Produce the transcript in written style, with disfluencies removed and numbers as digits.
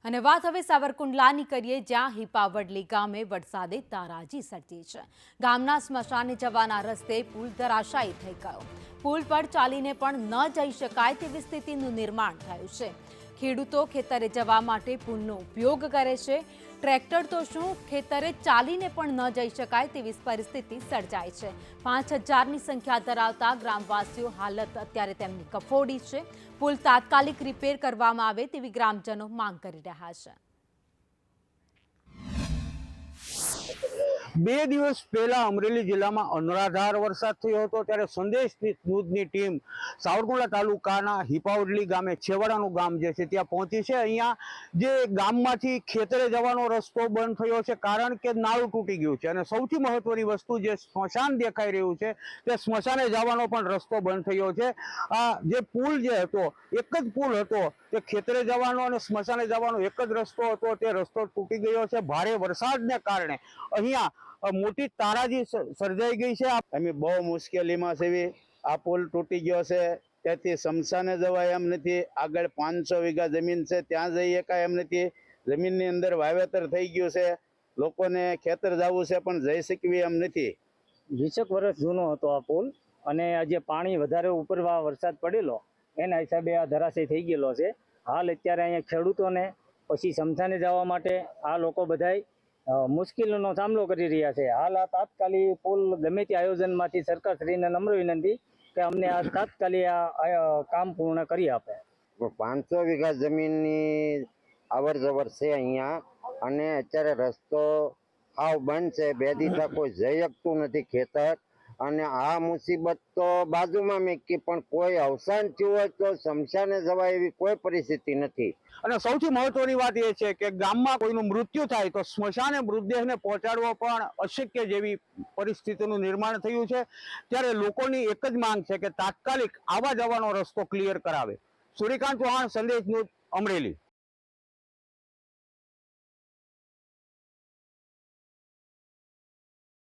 અને વાત હવે સાવરકુંડલાની કરીએ, જ્યાં હિપાવડલી ગામે વરસાદે તારાજી સર્જી છે। ગામના સ્મશાને જવાના રસ્તે પુલ ધરાશાયી થઈ ગયો। પુલ પર ચાલીને પણ ન જઈ શકાય તેવી સ્થિતિનું નિર્માણ થયું છે। ખેડૂતો ખેતરે જવા માટે પુલનો ઉપયોગ કરે છે। ટ્રેક્ટર તો શું, ખેતરે ચાલીને પણ ન જઈ શકાય તેવી પરિસ્થિતિ સર્જાઈ છે। 5000ની સંખ્યા ધરાવતા ગ્રામવાસીઓ હાલત અત્યારે તેમની કફોડી છે। પુલ તાત્કાલિક રિપેર કરવામાં આવે તેવી ગ્રામજનો માંગ કરી રહ્યા છે। 2 દિવસ પહેલા અમરેલી જિલ્લામાં અનરાધાર વરસાદ થયો હતો, ત્યારે સંદેશ ન્યૂઝની ટીમ સાવરકુંડલા તાલુકાના હિપાવડલી ગામે, છેવાડાનું ગામ જે છે ત્યાં પહોંચી છે। અહીંયા જે ગામમાંથી ખેતરે જવાનો રસ્તો બંધ થયો છે, કારણ કે નાળું તૂટી ગયું છે, અને સૌથી મહત્વની વસ્તુ જે સ્મશાન દેખાઈ રહ્યું છે તે સ્મશાને જવાનો પણ રસ્તો બંધ થયો છે। આ જે પુલ જે હતો, એક જ પુલ હતો, તે ખેતરે જવાનો અને સ્મશાને જવાનો એક જ રસ્તો હતો, તે રસ્તો તૂટી ગયો છે। ભારે વરસાદને કારણે અહીંયા મોટી તારાજી સર્જાઈ ગઈ છે। અમે બહુ મુશ્કેલીમાં છે। આ પુલ તૂટી ગયો છે, તેથી સ્મશાને જવાય એમ નથી। આગળ 500 વીઘા જમીન છે, ત્યાં જઈ શકાય એમ નથી। જમીનની અંદર વાવેતર થઈ ગયું છે, લોકોને ખેતર જવું છે પણ જઈ શકવી એમ નથી। 20 વર્ષ જૂનો હતો આ પુલ, અને આજે પાણી વધારે ઉપર વરસાદ પડેલો એના હિસાબે આ ધરાશય થઈ ગયેલો છે। હાલ અત્યારે અહીંયા ખેડૂતોને પછી સ્મશાને જવા માટે આ લોકો બધાય મુશ્કેલીનો સામનો કરી રહ્યા છે। હાલ આ તાત્કાલિક પુલ ગમે તે આયોજનમાંથી સરકારશ્રીને નમ્ર વિનંતી કે અમને આ તાત્કાલિક આ કામ પૂર્ણ કરી આપે। 500 વીઘા જમીનની અવર જવર છે અહીંયા, અને અત્યારે રસ્તો હાવ બંધ છે। 2 દિવસ કોઈ જઈ શકતું નથી ખેતર, અને આ મુસીબત તો બાજુમાં મૂકી, પણ કોઈ અવસાન થયું હોય તો સ્મશાને જવાય એવી કોઈ પરિસ્થિતિ નથી। અને સૌથી મહત્વની વાત એ છે કે ગામમાં કોઈનું મૃત્યુ થાય તો સ્મશાને મૃતદેહને પહોંચાડવો પણ અશક્ય જેવી પરિસ્થિતિનું નિર્માણ થયું છે। ત્યારે લોકોની એક જ માંગ છે કે તાત્કાલિક આવવા જવાનો રસ્તો ક્લિયર કરાવે। સૂર્યકાંત ચૌહાણ, સંદેશ ન્યૂઝ, અમરેલી।